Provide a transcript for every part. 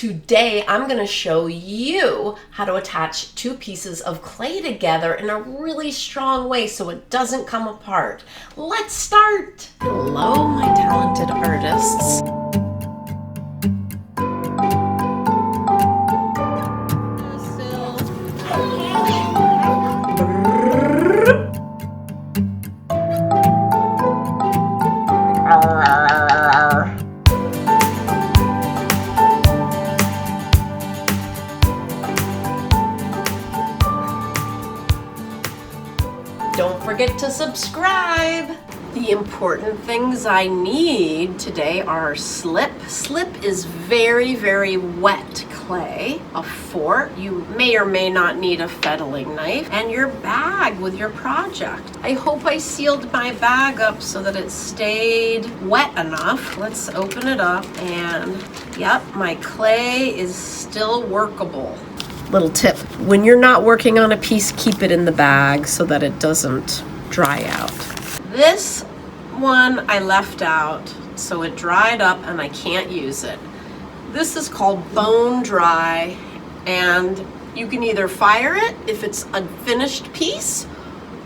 Today, I'm going to show you how to attach two pieces of clay together in a really strong way so it doesn't come apart. Let's start! Hello, my talented artists. Don't forget to subscribe. The important things I need today are slip. Slip is very, very wet clay. A fork. You may or may not need a fettling knife. And your bag with your project. I hope I sealed my bag up so that it stayed wet enough. Let's open it up and yep, my clay is still workable. Little tip, when you're not working on a piece, keep it in the bag so that it doesn't dry out. This one I left out, so it dried up and I can't use it. This is called bone dry, and you can either fire it if it's a finished piece,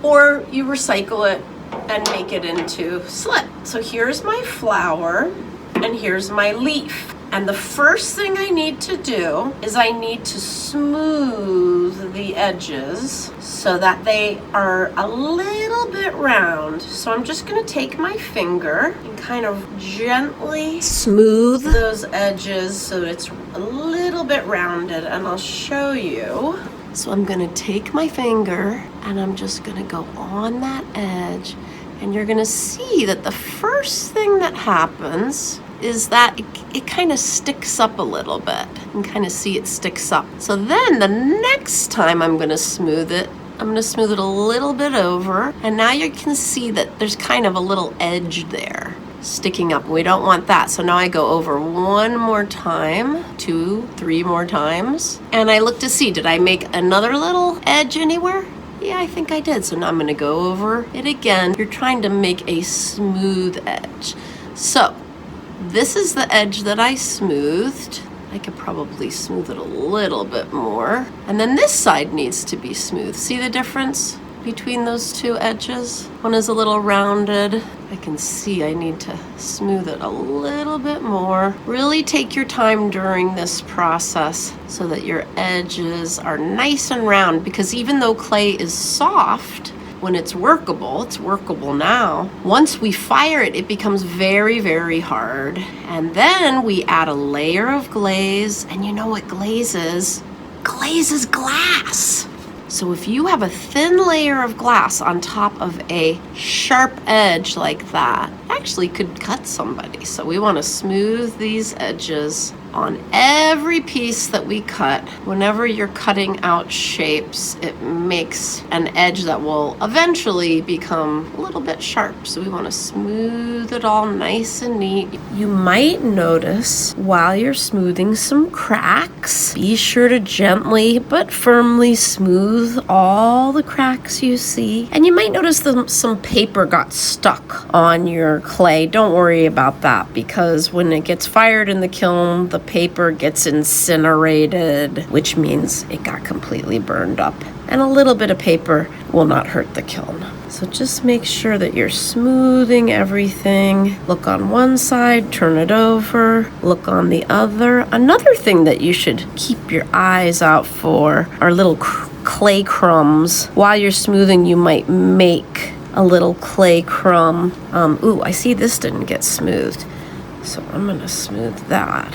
or you recycle it and make it into slip. So here's my flower, and here's my leaf. And the first thing I need to do is I need to smooth the edges so that they are a little bit round. So I'm just going to take my finger and kind of gently smooth those edges so it's a little bit rounded, and I'll show you. So I'm going to take my finger and I'm just going to go on that edge, and you're going to see that the first thing that happens is that it kind of sticks up a little bit. You can kind of see it sticks up. So then the next time I'm going to smooth it, I'm going to smooth it a little bit over. And now you can see that there's kind of a little edge there sticking up. We don't want that. So now I go over one more time, 2, 3 more times. And I look to see, did I make another little edge anywhere? Yeah, I think I did. So now I'm going to go over it again. You're trying to make a smooth edge. So this is the edge that I smoothed. I could probably smooth it a little bit more. And then this side needs to be smooth. See the difference between those two edges? One is a little rounded. I can see I need to smooth it a little bit more. Really take your time during this process so that your edges are nice and round, because even though clay is soft, when it's workable now. Once we fire it, it becomes very, very hard. And then we add a layer of glaze. And you know what glaze is? Glaze is glass. So if you have a thin layer of glass on top of a sharp edge like that, actually could cut somebody. So we want to smooth these edges on every piece that we cut. Whenever you're cutting out shapes, it makes an edge that will eventually become a little bit sharp. So we want to smooth it all nice and neat. You might notice while you're smoothing some cracks. Be sure to gently but firmly smooth all the cracks you see. And you might notice that some paper got stuck on your clay. Don't worry about that, because when it gets fired in the kiln, the paper gets incinerated, which means it got completely burned up. And a little bit of paper will not hurt the kiln. So just make sure that you're smoothing everything. Look on one side, turn it over, look on the other. Another thing that you should keep your eyes out for are little clay crumbs. While you're smoothing, you might make a little clay crumb. Ooh, I see this didn't get smoothed. So I'm gonna smooth that.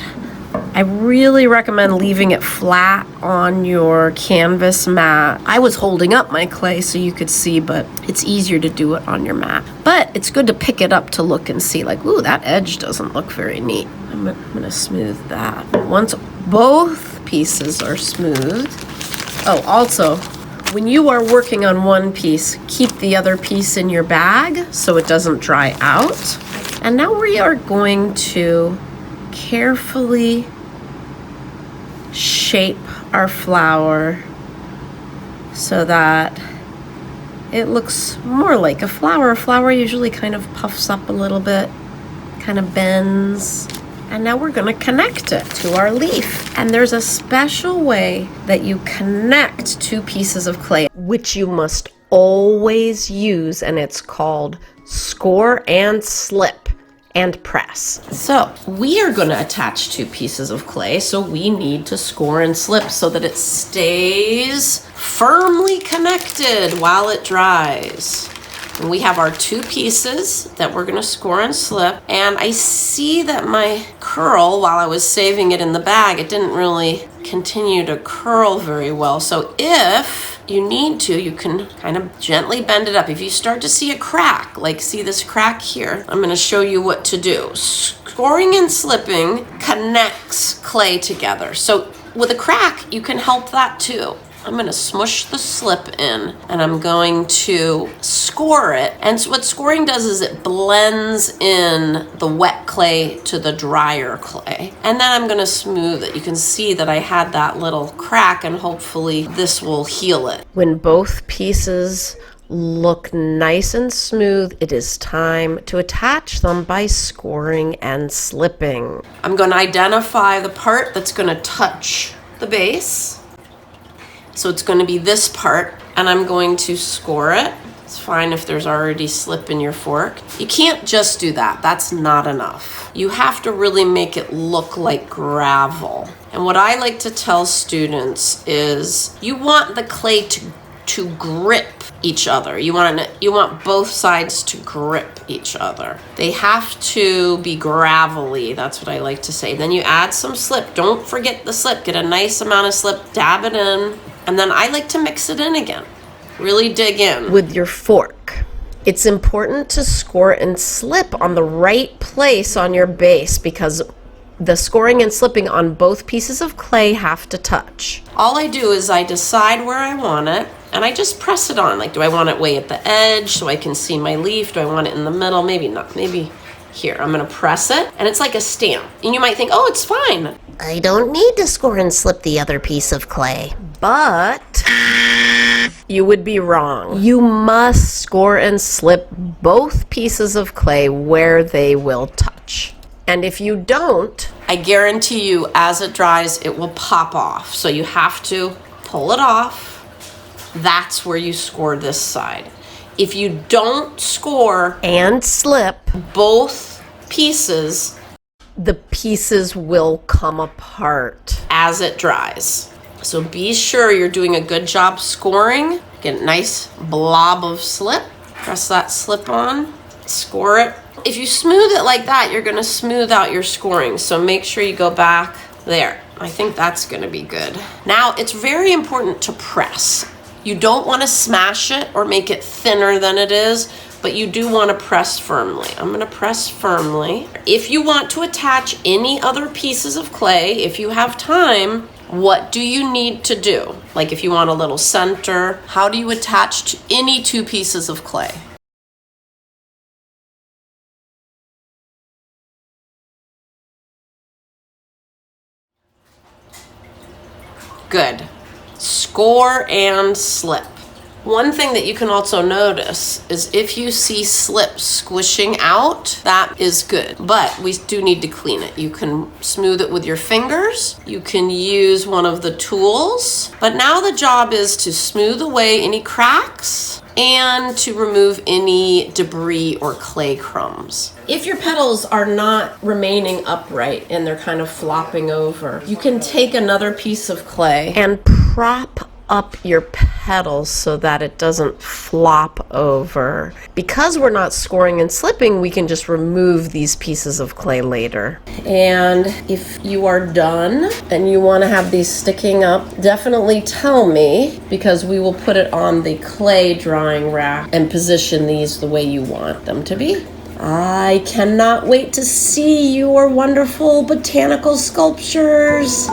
I really recommend leaving it flat on your canvas mat. I was holding up my clay so you could see, but it's easier to do it on your mat. But it's good to pick it up to look and see, like, ooh, that edge doesn't look very neat. I'm gonna smooth that. Once both pieces are smooth. Oh, also, when you are working on one piece, keep the other piece in your bag so it doesn't dry out. And now we are going to carefully shape our flower so that it looks more like a flower. A flower usually kind of puffs up a little bit, kind of bends. And now we're gonna connect it to our leaf. And there's a special way that you connect two pieces of clay, which you must always use, and it's called score and slip and press. So we are gonna attach two pieces of clay, so we need to score and slip so that it stays firmly connected while it dries. And we have our two pieces that we're gonna score and slip. And I see that my curl, while I was saving it in the bag, it didn't really continue to curl very well. So if you need to, you can kind of gently bend it up. If you start to see a crack, like see this crack here, I'm gonna show you what to do. Scoring and slipping connects clay together. So with a crack, you can help that too. I'm gonna smush the slip in and I'm going to score it. And so what scoring does is it blends in the wet clay to the drier clay. And then I'm gonna smooth it. You can see that I had that little crack and hopefully this will heal it. When both pieces look nice and smooth, it is time to attach them by scoring and slipping. I'm gonna identify the part that's gonna touch the base. So it's going to be this part, and I'm going to score it. It's fine if there's already slip in your fork. You can't just do that. That's not enough. You have to really make it look like gravel. And what I like to tell students is you want the clay to grip each other. You want both sides to grip each other. They have to be gravelly. That's what I like to say. Then you add some slip. Don't forget the slip. Get a nice amount of slip, dab it in. And then I like to mix it in again. Really dig in. With your fork. It's important to score and slip on the right place on your base because the scoring and slipping on both pieces of clay have to touch. All I do is I decide where I want it and I just press it on. Like, do I want it way at the edge so I can see my leaf? Do I want it in the middle? Maybe not. Maybe here. I'm gonna press it and it's like a stamp. And you might think, oh, it's fine. I don't need to score and slip the other piece of clay. But you would be wrong. You must score and slip both pieces of clay where they will touch. And if you don't, I guarantee you as it dries, it will pop off. So you have to pull it off. That's where you score this side. If you don't score and slip both pieces, the pieces will come apart as it dries. So be sure you're doing a good job scoring. Get a nice blob of slip. Press that slip on, score it. If you smooth it like that, you're gonna smooth out your scoring. So make sure you go back there. I think that's gonna be good. Now, it's very important to press. You don't wanna smash it or make it thinner than it is, but you do want to press firmly. I'm gonna press firmly. If you want to attach any other pieces of clay, if you have time, what do you need to do? Like if you want a little center, how do you attach to any two pieces of clay? Good. Score and slip. One thing that you can also notice is if you see slip squishing out, that is good, but we do need to clean it. You can smooth it with your fingers. You can use one of the tools, but now the job is to smooth away any cracks and to remove any debris or clay crumbs. If your petals are not remaining upright and they're kind of flopping over, you can take another piece of clay and prop up your petals so that it doesn't flop over. Because we're not scoring and slipping, we can just remove these pieces of clay later. And if you are done and you want to have these sticking up, definitely tell me because we will put it on the clay drying rack and position these the way you want them to be. I cannot wait to see your wonderful botanical sculptures.